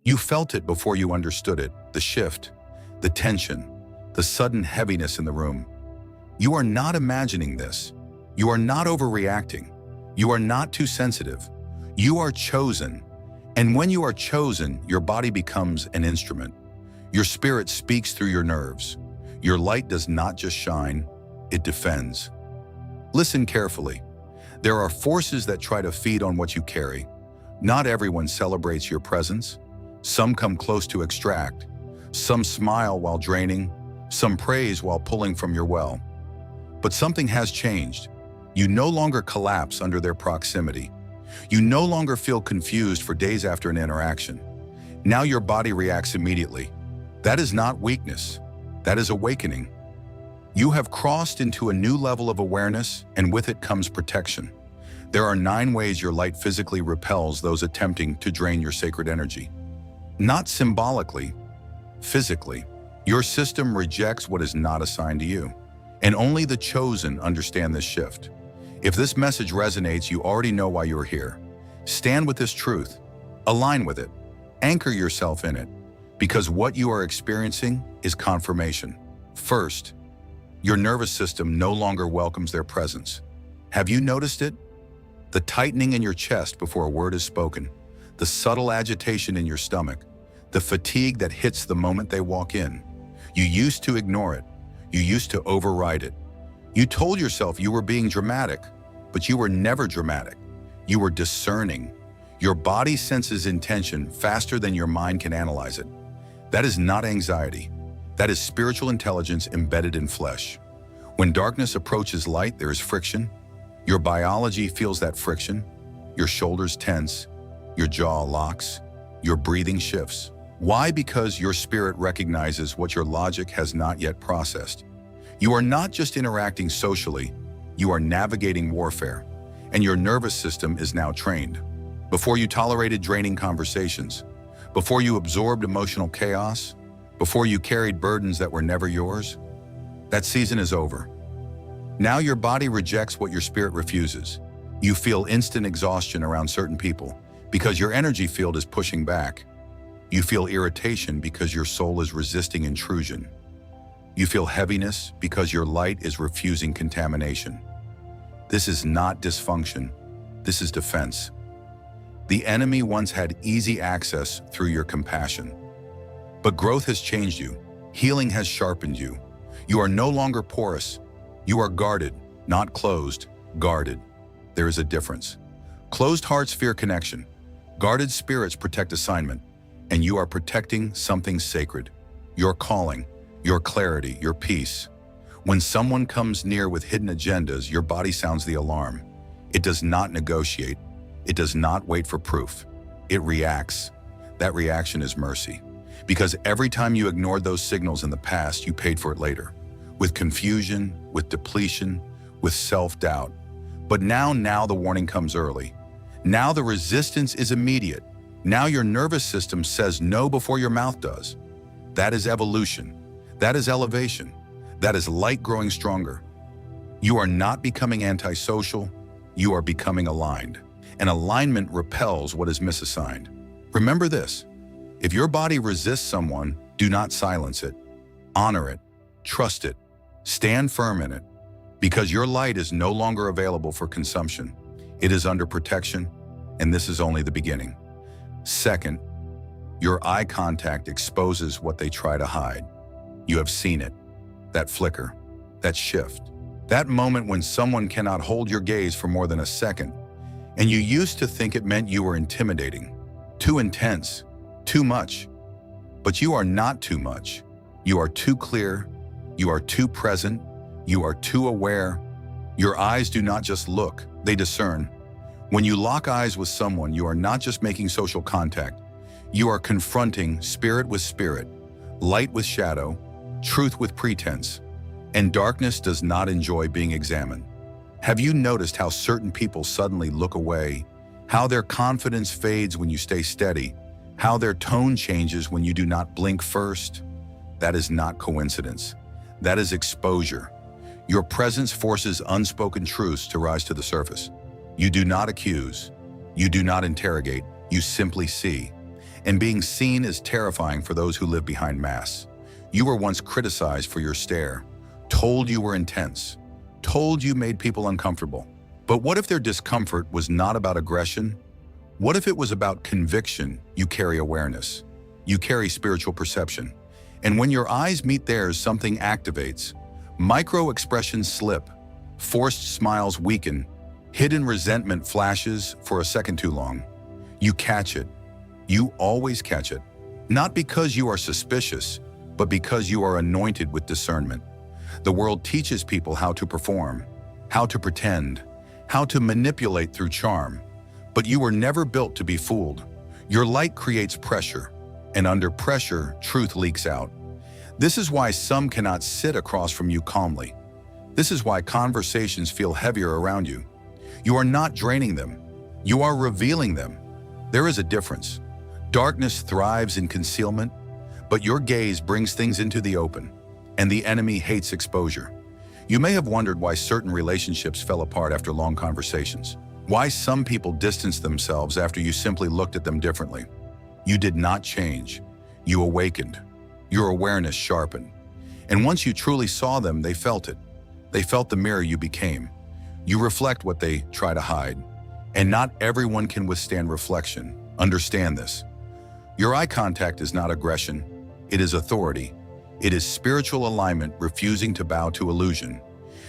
You felt it before you understood it, the shift, the tension, the sudden heaviness in the room. You are not imagining this. You are not overreacting. You are not too sensitive. You are chosen. And when you are chosen, your body becomes an instrument. Your spirit speaks through your nerves. Your light does not just shine, it defends. Listen carefully. There are forces that try to feed on what you carry. Not everyone celebrates your presence. Some come close to extract. Some smile while draining. Some praise while pulling from your well. But something has changed. You no longer collapse under their proximity. You no longer feel confused for days after an interaction. Now your body reacts immediately. That is not weakness. That is awakening. You have crossed into a new level of awareness, and with it comes protection. There are 9 ways your light physically repels those attempting to drain your sacred energy. Not symbolically, physically. Your system rejects what is not assigned to you. And only the chosen understand this shift. If this message resonates, you already know why you're here. Stand with this truth. Align with it. Anchor yourself in it. Because what you are experiencing is confirmation. First, your nervous system no longer welcomes their presence. Have you noticed it? The tightening in your chest before a word is spoken, the subtle agitation in your stomach, the fatigue that hits the moment they walk in. You used to ignore it. You used to override it. You told yourself you were being dramatic, but you were never dramatic. You were discerning. Your body senses intention faster than your mind can analyze it. That is not anxiety. That is spiritual intelligence embedded in flesh. When darkness approaches light, there is friction. Your biology feels that friction. Your shoulders tense. Your jaw locks. Your breathing shifts. Why? Because your spirit recognizes what your logic has not yet processed. You are not just interacting socially, you are navigating warfare, and your nervous system is now trained. Before you tolerated draining conversations, before you absorbed emotional chaos, before you carried burdens that were never yours, that season is over. Now your body rejects what your spirit refuses. You feel instant exhaustion around certain people because your energy field is pushing back. You feel irritation because your soul is resisting intrusion. You feel heaviness because your light is refusing contamination. This is not dysfunction. This is defense. The enemy once had easy access through your compassion. But growth has changed you. Healing has sharpened you. You are no longer porous. You are guarded, not closed, guarded. There is a difference. Closed hearts fear connection. Guarded spirits protect assignment. And you are protecting something sacred. Your calling, your clarity, your peace. When someone comes near with hidden agendas, your body sounds the alarm. It does not negotiate. It does not wait for proof. It reacts. That reaction is mercy. Because every time you ignored those signals in the past, you paid for it later. With confusion, with depletion, with self-doubt. But now the warning comes early. Now the resistance is immediate. Now your nervous system says no before your mouth does. That is evolution. That is elevation. That is light growing stronger. You are not becoming antisocial. You are becoming aligned. And alignment repels what is misassigned. Remember this. If your body resists someone, do not silence it. Honor it. Trust it. Stand firm in it. Because your light is no longer available for consumption. It is under protection, and this is only the beginning. Second, your eye contact exposes what they try to hide. You have seen it. That flicker, that shift, that moment when someone cannot hold your gaze for more than a second. And you used to think it meant you were intimidating, too intense, too much. But you are not too much. You are too clear. You are too present. You are too aware. Your eyes do not just look, they discern. When you lock eyes with someone, you are not just making social contact. You are confronting spirit with spirit, light with shadow, truth with pretense. And darkness does not enjoy being examined. Have you noticed how certain people suddenly look away? How their confidence fades when you stay steady? How their tone changes when you do not blink first? That is not coincidence. That is exposure. Your presence forces unspoken truths to rise to the surface. You do not accuse. You do not interrogate. You simply see. And being seen is terrifying for those who live behind masks. You were once criticized for your stare, told you were intense, told you made people uncomfortable. But what if their discomfort was not about aggression? What if it was about conviction? You carry awareness. You carry spiritual perception. And when your eyes meet theirs, something activates. Micro-expressions slip. Forced smiles weaken. Hidden resentment flashes for a second too long. You catch it. You always catch it. Not because you are suspicious, but because you are anointed with discernment. The world teaches people how to perform, how to pretend, how to manipulate through charm. But you were never built to be fooled. Your light creates pressure, and under pressure, truth leaks out. This is why some cannot sit across from you calmly. This is why conversations feel heavier around you. You are not draining them. You are revealing them. There is a difference. Darkness thrives in concealment, but your gaze brings things into the open, and the enemy hates exposure. You may have wondered why certain relationships fell apart after long conversations, why some people distanced themselves after you simply looked at them differently. You did not change. You awakened. Your awareness sharpened. And once you truly saw them, they felt it. They felt the mirror you became. You reflect what they try to hide. And not everyone can withstand reflection. Understand this. Your eye contact is not aggression. It is authority. It is spiritual alignment refusing to bow to illusion.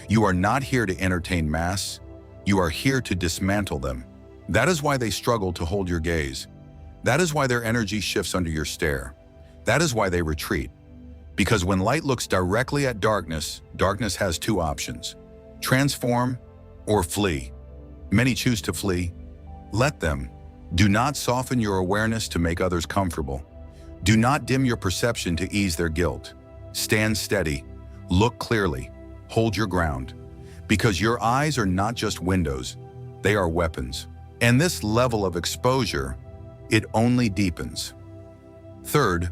You are not here to entertain masks. You are here to dismantle them. That is why they struggle to hold your gaze. That is why their energy shifts under your stare. That is why they retreat. Because when light looks directly at darkness, darkness has two options: transform or flee. Many choose to flee. Let them. Do not soften your awareness to make others comfortable. Do not dim your perception to ease their guilt. Stand steady. Look clearly. Hold your ground. Because your eyes are not just windows, they are weapons. And this level of exposure, it only deepens. Third,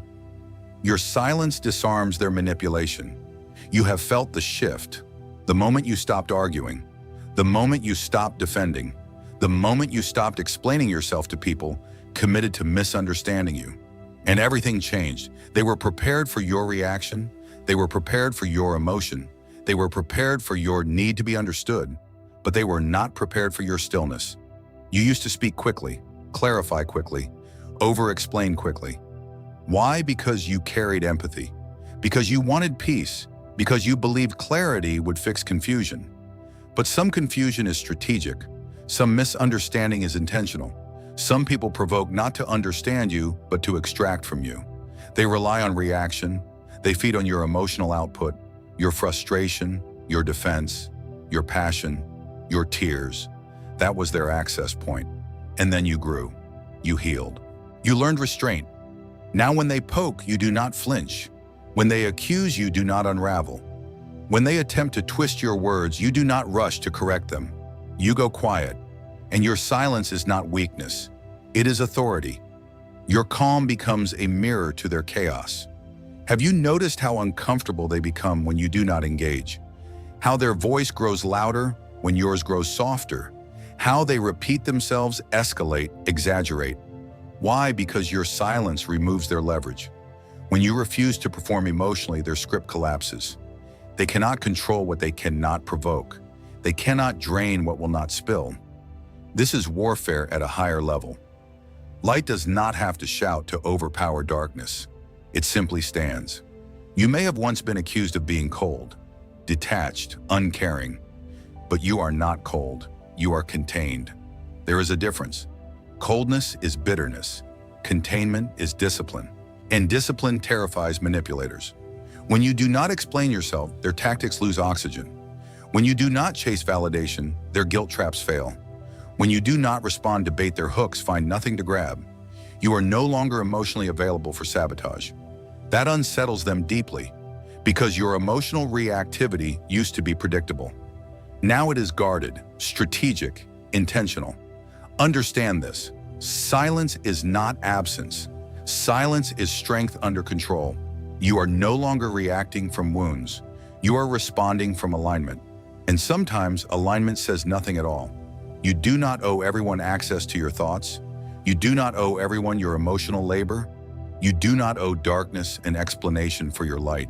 your silence disarms their manipulation. You have felt the shift. The moment you stopped arguing, the moment you stopped defending, the moment you stopped explaining yourself to people committed to misunderstanding you. And everything changed. They were prepared for your reaction. They were prepared for your emotion. They were prepared for your need to be understood, but they were not prepared for your stillness. You used to speak quickly, clarify quickly, over-explain quickly. Why? Because you carried empathy. Because you wanted peace. Because you believed clarity would fix confusion. But some confusion is strategic. Some misunderstanding is intentional. Some people provoke not to understand you, but to extract from you. They rely on reaction. They feed on your emotional output, your frustration, your defense, your passion, your tears. That was their access point. And then you grew. You healed. You learned restraint. Now when they poke, you do not flinch. When they accuse, you do not unravel. When they attempt to twist your words, you do not rush to correct them. You go quiet, and your silence is not weakness. It is authority. Your calm becomes a mirror to their chaos. Have you noticed how uncomfortable they become when you do not engage? How their voice grows louder when yours grows softer? How they repeat themselves, escalate, exaggerate? Why? Because your silence removes their leverage. When you refuse to perform emotionally, their script collapses. They cannot control what they cannot provoke. They cannot drain what will not spill. This is warfare at a higher level. Light does not have to shout to overpower darkness. It simply stands. You may have once been accused of being cold, detached, uncaring, but you are not cold. You are contained. There is a difference. Coldness is bitterness. Containment is discipline. And discipline terrifies manipulators. When you do not explain yourself, their tactics lose oxygen. When you do not chase validation, their guilt traps fail. When you do not respond to bait, their hooks find nothing to grab. You are no longer emotionally available for sabotage. That unsettles them deeply because your emotional reactivity used to be predictable. Now it is guarded, strategic, intentional. Understand this. Silence is not absence. Silence is strength under control. You are no longer reacting from wounds. You are responding from alignment. And sometimes alignment says nothing at all. You do not owe everyone access to your thoughts. You do not owe everyone your emotional labor. You do not owe darkness an explanation for your light.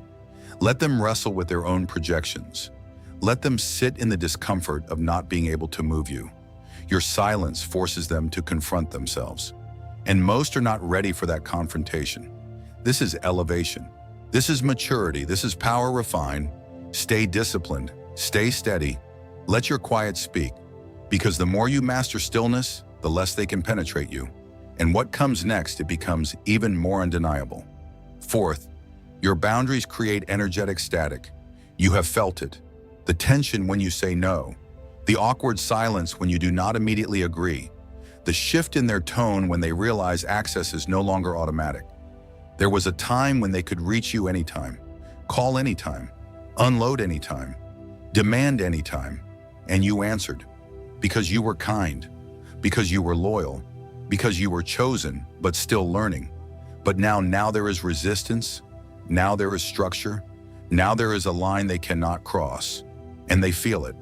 Let them wrestle with their own projections. Let them sit in the discomfort of not being able to move you. Your silence forces them to confront themselves. And most are not ready for that confrontation. This is elevation. This is maturity. This is power refined. Stay disciplined. Stay steady. Let your quiet speak. Because the more you master stillness, the less they can penetrate you. And what comes next, it becomes even more undeniable. Fourth, your boundaries create energetic static. You have felt it. The tension when you say no. The awkward silence when you do not immediately agree. The shift in their tone when they realize access is no longer automatic. There was a time when they could reach you anytime, call anytime, unload anytime, demand anytime, and you answered. Because you were kind, because you were loyal, because you were chosen, but still learning. But now there is resistance, now there is structure, now there is a line they cannot cross, and they feel it.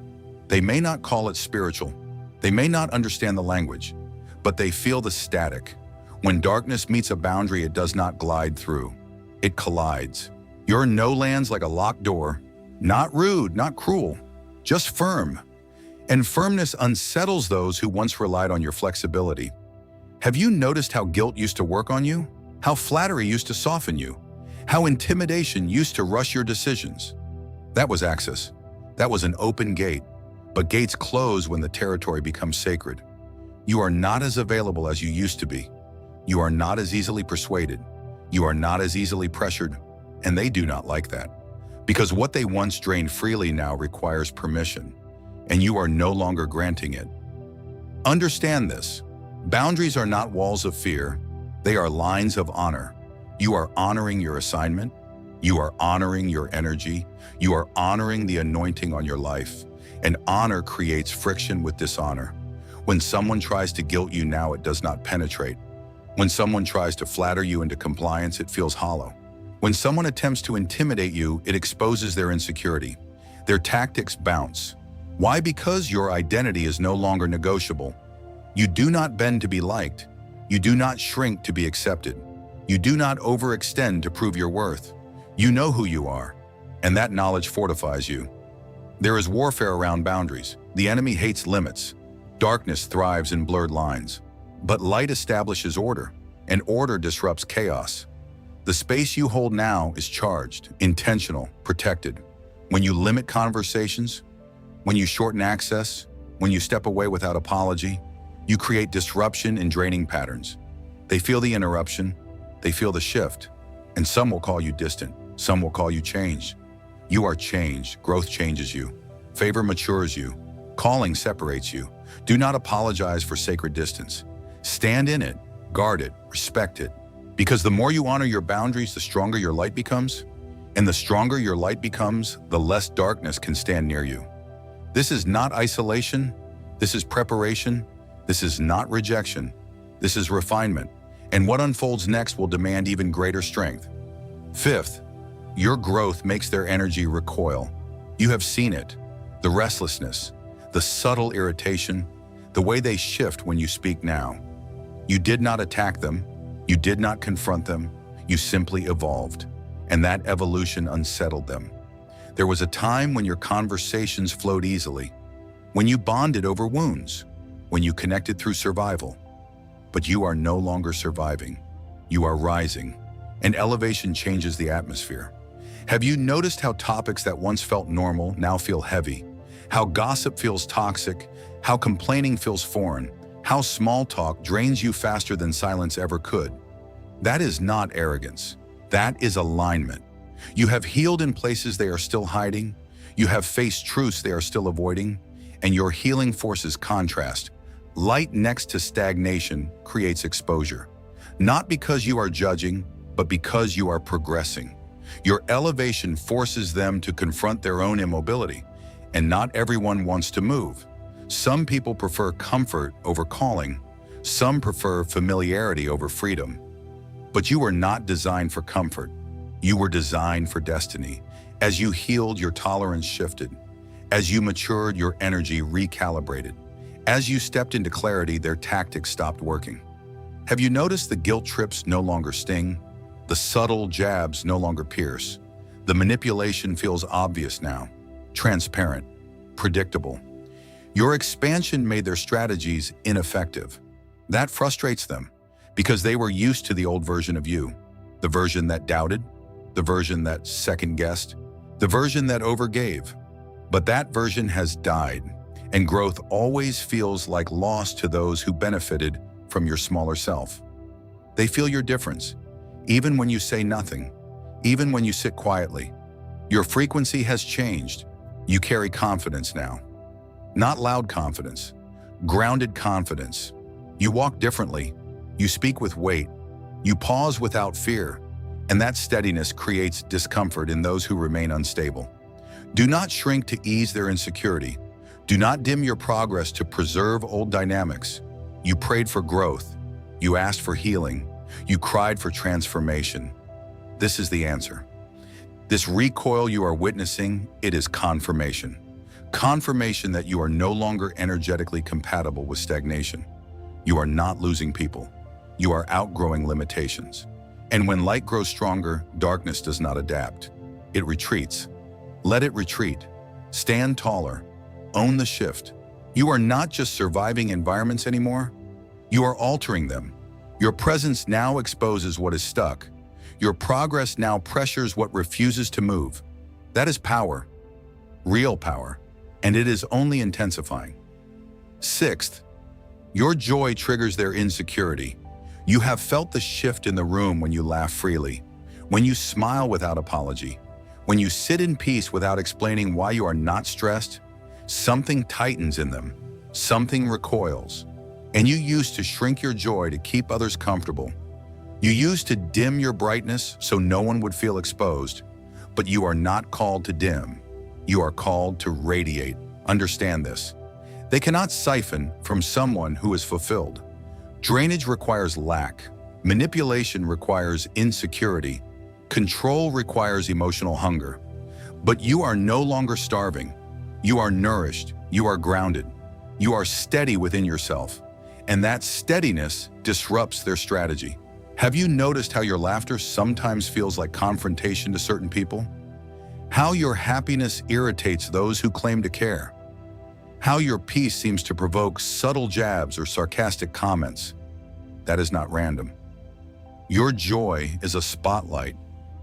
They may not call it spiritual, they may not understand the language, but they feel the static. When darkness meets a boundary, it does not glide through, it collides. Your no lands like a locked door, not rude, not cruel, just firm. And firmness unsettles those who once relied on your flexibility. Have you noticed how guilt used to work on you? How flattery used to soften you? How intimidation used to rush your decisions? That was access. That was an open gate. But gates close when the territory becomes sacred. You are not as available as you used to be. You are not as easily persuaded. You are not as easily pressured. And they do not like that. Because what they once drained freely now requires permission. And you are no longer granting it. Understand this. Boundaries are not walls of fear. They are lines of honor. You are honoring your assignment. You are honoring your energy. You are honoring the anointing on your life. And honor creates friction with dishonor. When someone tries to guilt you now, it does not penetrate. When someone tries to flatter you into compliance, it feels hollow. When someone attempts to intimidate you, it exposes their insecurity. Their tactics bounce. Why? Because your identity is no longer negotiable. You do not bend to be liked. You do not shrink to be accepted. You do not overextend to prove your worth. You know who you are, and that knowledge fortifies you. There is warfare around boundaries. The enemy hates limits. Darkness thrives in blurred lines. But light establishes order, and order disrupts chaos. The space you hold now is charged, intentional, protected. When you limit conversations, when you shorten access, when you step away without apology, you create disruption in draining patterns. They feel the interruption, they feel the shift, and some will call you distant, some will call you changed. You are changed, growth changes you, favor matures you, calling separates you. Do not apologize for sacred distance. Stand in it, guard it, respect it. Because the more you honor your boundaries, the stronger your light becomes. And the stronger your light becomes, the less darkness can stand near you. This is not isolation. This is preparation. This is not rejection. This is refinement. And what unfolds next will demand even greater strength. Fifth, your growth makes their energy recoil. You have seen it. The restlessness, the subtle irritation, the way they shift when you speak now. You did not attack them. You did not confront them. You simply evolved. And that evolution unsettled them. There was a time when your conversations flowed easily, when you bonded over wounds, when you connected through survival. But you are no longer surviving. You are rising, and elevation changes the atmosphere. Have you noticed how topics that once felt normal now feel heavy? How gossip feels toxic? How complaining feels foreign? How small talk drains you faster than silence ever could? That is not arrogance. That is alignment. You have healed in places they are still hiding. You have faced truths they are still avoiding. And your healing forces contrast. Light next to stagnation creates exposure. Not because you are judging, but because you are progressing. Your elevation forces them to confront their own immobility. And not everyone wants to move. Some people prefer comfort over calling. Some prefer familiarity over freedom. But you were not designed for comfort. You were designed for destiny. As you healed, your tolerance shifted. As you matured, your energy recalibrated. As you stepped into clarity, their tactics stopped working. Have you noticed the guilt trips no longer sting? The subtle jabs no longer pierce. The manipulation feels obvious now, transparent, predictable. Your expansion made their strategies ineffective. That frustrates them because they were used to the old version of you, the version that doubted, the version that second-guessed, the version that overgave. But that version has died, and growth always feels like loss to those who benefited from your smaller self. They feel your difference, even when you say nothing, even when you sit quietly. Your frequency has changed. You carry confidence now. Not loud confidence, grounded confidence. You walk differently. You speak with weight. You pause without fear. And that steadiness creates discomfort in those who remain unstable. Do not shrink to ease their insecurity. Do not dim your progress to preserve old dynamics. You prayed for growth. You asked for healing. You cried for transformation. This is the answer. This recoil you are witnessing, it is confirmation. Confirmation that you are no longer energetically compatible with stagnation. You are not losing people. You are outgrowing limitations. And when light grows stronger, darkness does not adapt. It retreats. Let it retreat. Stand taller. Own the shift. You are not just surviving environments anymore. You are altering them. Your presence now exposes what is stuck. Your progress now pressures what refuses to move. That is power. Real power. And it is only intensifying. Sixth, your joy triggers their insecurity. You have felt the shift in the room when you laugh freely, when you smile without apology, when you sit in peace without explaining why you are not stressed. Something tightens in them, something recoils. And you used to shrink your joy to keep others comfortable. You used to dim your brightness so no one would feel exposed. But you are not called to dim. You are called to radiate. Understand this. They cannot siphon from someone who is fulfilled. Drainage requires lack. Manipulation requires insecurity. Control requires emotional hunger. But you are no longer starving. You are nourished. You are grounded. You are steady within yourself. And that steadiness disrupts their strategy. Have you noticed how your laughter sometimes feels like confrontation to certain people? How your happiness irritates those who claim to care? How your peace seems to provoke subtle jabs or sarcastic comments? That is not random. Your joy is a spotlight.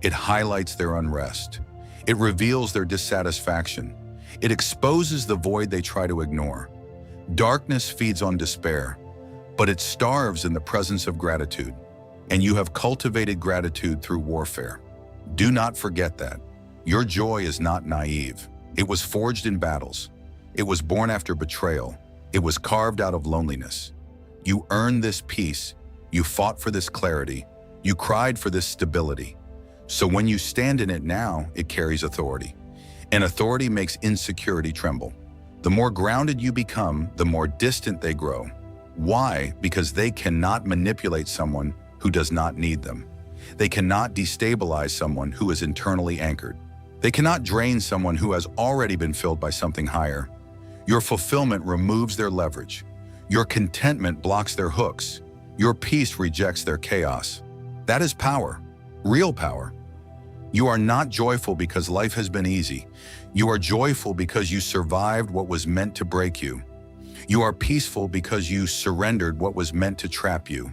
It highlights their unrest. It reveals their dissatisfaction. It exposes the void they try to ignore. Darkness feeds on despair, but it starves in the presence of gratitude. And you have cultivated gratitude through warfare. Do not forget that. Your joy is not naive. It was forged in battles. It was born after betrayal. It was carved out of loneliness. You earned this peace. You fought for this clarity. You cried for this stability. So when you stand in it now, it carries authority. And authority makes insecurity tremble. The more grounded you become, the more distant they grow. Why? Because they cannot manipulate someone who does not need them. They cannot destabilize someone who is internally anchored. They cannot drain someone who has already been filled by something higher. Your fulfillment removes their leverage. Your contentment blocks their hooks. Your peace rejects their chaos. That is power, real power. You are not joyful because life has been easy. You are joyful because you survived what was meant to break you. You are peaceful because you surrendered what was meant to trap you.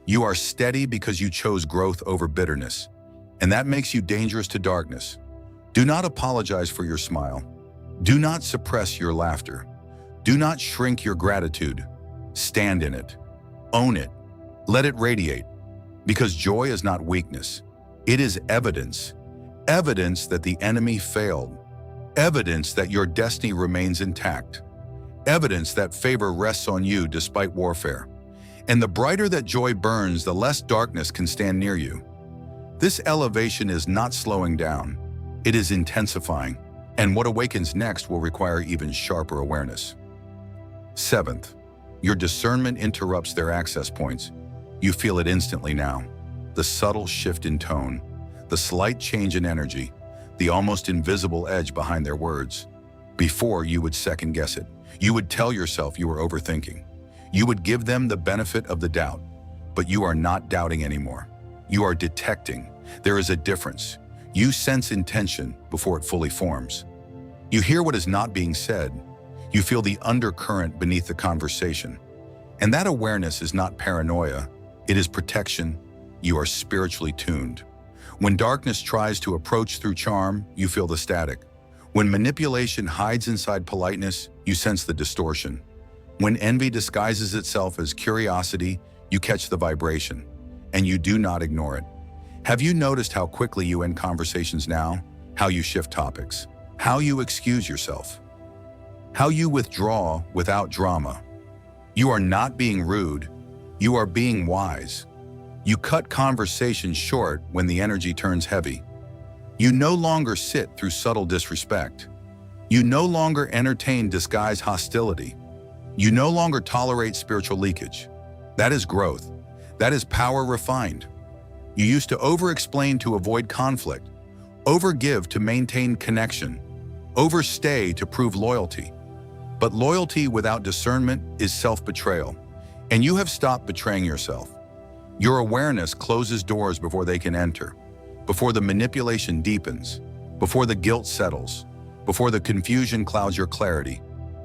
You are steady because you chose growth over bitterness. And that makes you dangerous to darkness. Do not apologize for your smile. Do not suppress your laughter. Do not shrink your gratitude. Stand in it. Own it. Let it radiate. Because joy is not weakness. It is evidence. Evidence that the enemy failed. Evidence that your destiny remains intact. Evidence that favor rests on you despite warfare. And the brighter that joy burns, the less darkness can stand near you. This elevation is not slowing down. It is intensifying. And what awakens next will require even sharper awareness. Seventh, your discernment interrupts their access points. You feel it instantly now. The subtle shift in tone, the slight change in energy, the almost invisible edge behind their words. Before, you would second guess it. You would tell yourself you were overthinking. You would give them the benefit of the doubt. but you are not doubting anymore. You are detecting. There is a difference. You sense intention before it fully forms. You hear what is not being said. You feel the undercurrent beneath the conversation. And that awareness is not paranoia. It is protection. You are spiritually tuned. When darkness tries to approach through charm, you feel the static. When manipulation hides inside politeness, you sense the distortion. When envy disguises itself as curiosity, you catch the vibration, and you do not ignore it. Have you noticed how quickly you end conversations now? How you shift topics? How you excuse yourself? How you withdraw without drama? You are not being rude. You are being wise. You cut conversations short when the energy turns heavy. You no longer sit through subtle disrespect. You no longer entertain disguised hostility. You no longer tolerate spiritual leakage. That is growth. That is power refined. You used to over-explain to avoid conflict, overgive to maintain connection, overstay to prove loyalty. But loyalty without discernment is self-betrayal, and you have stopped betraying yourself. Your awareness closes doors before they can enter, before the manipulation deepens, before the guilt settles, before the confusion clouds your clarity.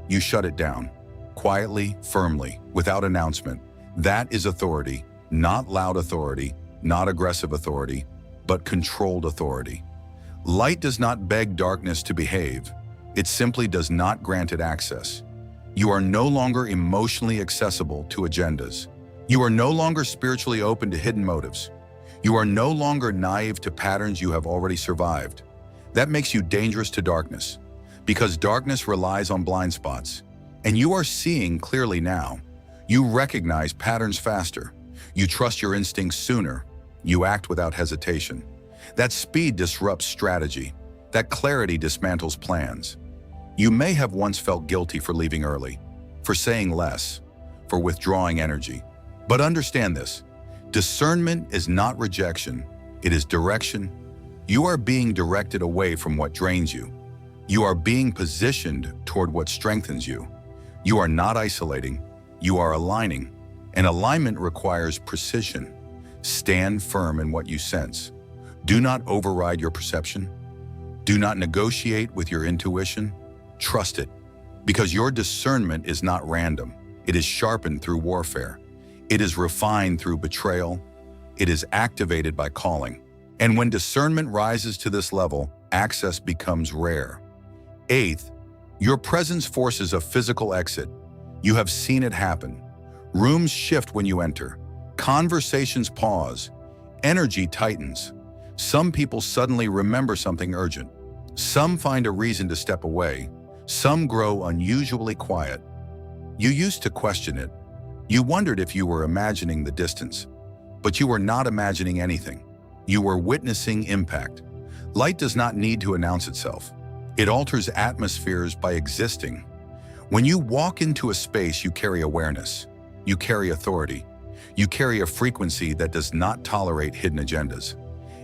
You shut it down, quietly, firmly, without announcement. That is authority, not loud authority, not aggressive authority, but controlled authority. Light does not beg darkness to behave. It simply does not grant it access. You are no longer emotionally accessible to agendas. You are no longer spiritually open to hidden motives. You are no longer naive to patterns you have already survived. That makes you dangerous to darkness, because darkness relies on blind spots, and you are seeing clearly now. You recognize patterns faster. You trust your instincts sooner. You act without hesitation. That speed disrupts strategy. That clarity dismantles plans. You may have once felt guilty for leaving early, for saying less, for withdrawing energy. But understand this: discernment is not rejection, it is direction. You are being directed away from what drains you. You are being positioned toward what strengthens you. You are not isolating, you are aligning. And alignment requires precision. Stand firm in what you sense. Do not override your perception. Do not negotiate with your intuition. Trust it, because your discernment is not random. It is sharpened through warfare. It is refined through betrayal. It is activated by calling. And when discernment rises to this level, access becomes rare. Eighth, your presence forces a physical exit. You have seen it happen. Rooms shift when you enter. Conversations pause. Energy tightens. Some people suddenly remember something urgent. Some find a reason to step away. Some grow unusually quiet. You used to question it. You wondered if you were imagining the distance. But you were not imagining anything. You were witnessing impact. Light does not need to announce itself. It alters atmospheres by existing. When you walk into a space, you carry awareness. You carry authority. You carry a frequency that does not tolerate hidden agendas.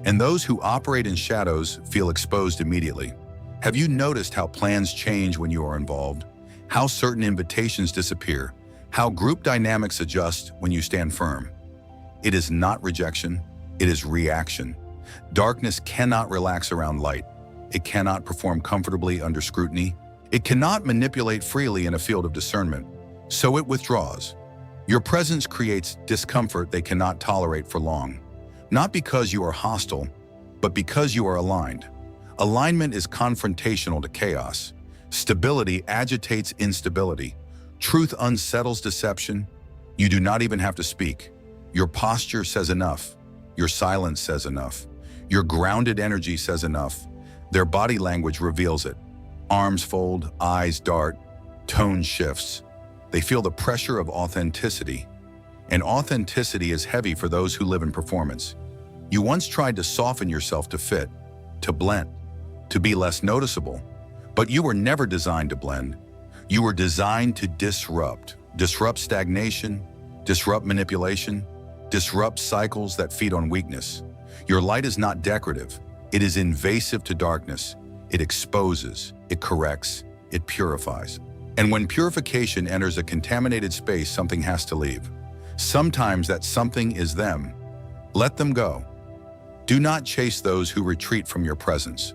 And those who operate in shadows feel exposed immediately. Have you noticed how plans change when you are involved? How certain invitations disappear? How group dynamics adjust when you stand firm? It is not rejection, it is reaction. Darkness cannot relax around light. It cannot perform comfortably under scrutiny. It cannot manipulate freely in a field of discernment. So it withdraws. Your presence creates discomfort they cannot tolerate for long. Not because you are hostile, but because you are aligned. Alignment is confrontational to chaos. Stability agitates instability. Truth unsettles deception. You do not even have to speak. Your posture says enough. Your silence says enough. Your grounded energy says enough. Their body language reveals it. Arms fold, eyes dart, tone shifts. They feel the pressure of authenticity. And authenticity is heavy for those who live in performance. You once tried to soften yourself to fit, to blend, to be less noticeable. But you were never designed to blend. You were designed to disrupt. Disrupt stagnation, disrupt manipulation, disrupt cycles that feed on weakness. Your light is not decorative. It is invasive to darkness. It exposes, it corrects, it purifies. And when purification enters a contaminated space, something has to leave. Sometimes that something is them. Let them go. Do not chase those who retreat from your presence.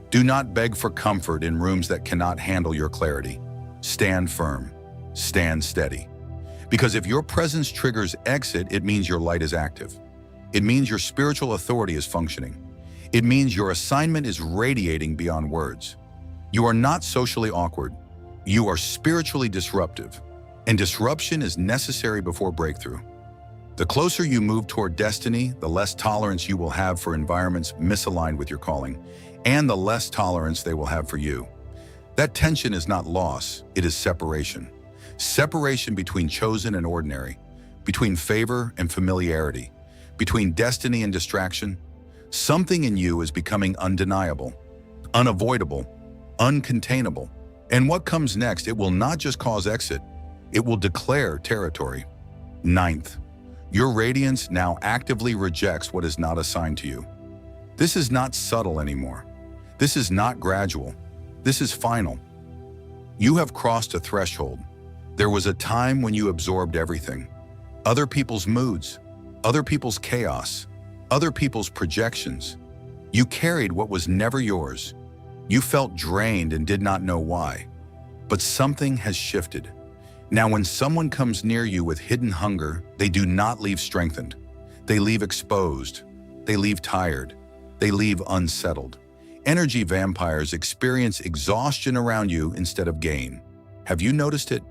Do not beg for comfort in rooms that cannot handle your clarity. Stand firm. Stand steady. Because if your presence triggers exit, it means your light is active. It means your spiritual authority is functioning. It means your assignment is radiating beyond words. You are not socially awkward. You are spiritually disruptive. And disruption is necessary before breakthrough. The closer you move toward destiny, the less tolerance you will have for environments misaligned with your calling, and the less tolerance they will have for you. That tension is not loss, it is separation. Separation between chosen and ordinary, between favor and familiarity, between destiny and distraction. Something in you is becoming undeniable, unavoidable, uncontainable. And what comes next, it will not just cause exit, it will declare territory. Ninth, your radiance now actively rejects what is not assigned to you. This is not subtle anymore. This is not gradual. This is final. You have crossed a threshold. There was a time when you absorbed everything. Other people's moods, other people's chaos, other people's projections. You carried what was never yours. You felt drained and did not know why. But something has shifted. Now, when someone comes near you with hidden hunger, they do not leave strengthened. They leave exposed. They leave tired. They leave unsettled. Energy vampires experience exhaustion around you instead of gain. Have you noticed it?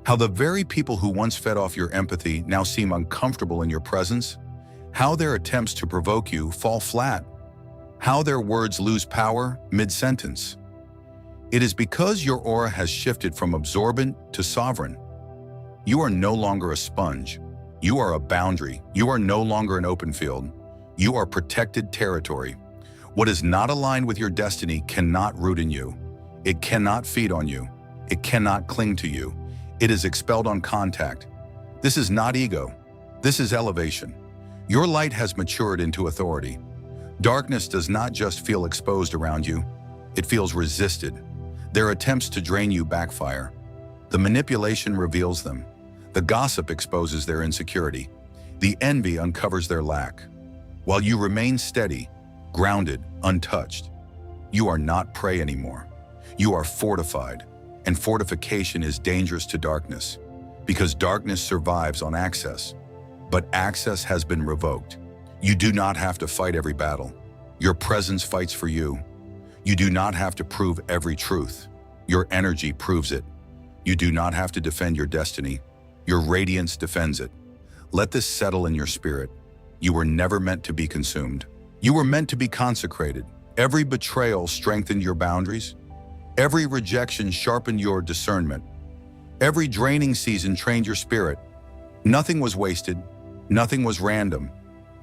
How the very people who once fed off your empathy now seem uncomfortable in your presence? How their attempts to provoke you fall flat? How their words lose power mid-sentence? It is because your aura has shifted from absorbent to sovereign. You are no longer a sponge. You are a boundary. You are no longer an open field. You are protected territory. What is not aligned with your destiny cannot root in you. It cannot feed on you. It cannot cling to you. It is expelled on contact. This is not ego. This is elevation. Your light has matured into authority. Darkness does not just feel exposed around you. It feels resisted. Their attempts to drain you backfire. The manipulation reveals them. The gossip exposes their insecurity. The envy uncovers their lack. While you remain steady, grounded, untouched, you are not prey anymore. You are fortified, and fortification is dangerous to darkness because darkness survives on access. But access has been revoked. You do not have to fight every battle. Your presence fights for you. You do not have to prove every truth. Your energy proves it. You do not have to defend your destiny. Your radiance defends it. Let this settle in your spirit. You were never meant to be consumed. You were meant to be consecrated. Every betrayal strengthened your boundaries. Every rejection sharpened your discernment. Every draining season trained your spirit. Nothing was wasted. Nothing was random.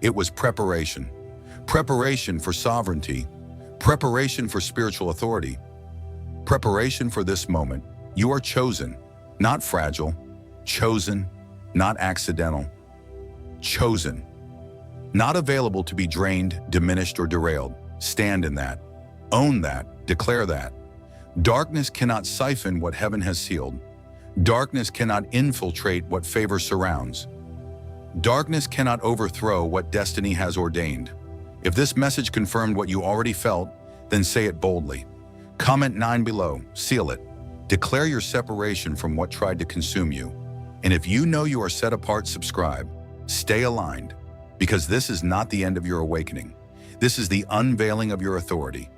It was preparation. Preparation for sovereignty. Preparation for spiritual authority. Preparation for this moment. You are chosen, not fragile. Chosen, not accidental. Chosen. Not available to be drained, diminished, or derailed. Stand in that. Own that. Declare that. Darkness cannot siphon what heaven has sealed. Darkness cannot infiltrate what favor surrounds. Darkness cannot overthrow what destiny has ordained. If this message confirmed what you already felt, then say it boldly. Comment 9 below. Seal it. Declare your separation from what tried to consume you. And if you know you are set apart, subscribe. Stay aligned, because this is not the end of your awakening. This is the unveiling of your authority.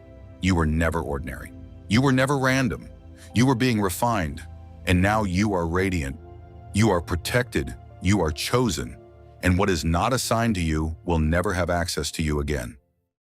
You were never ordinary. You were never random. You were being refined, and now you are radiant. You are protected. You are chosen. And what is not assigned to you will never have access to you again.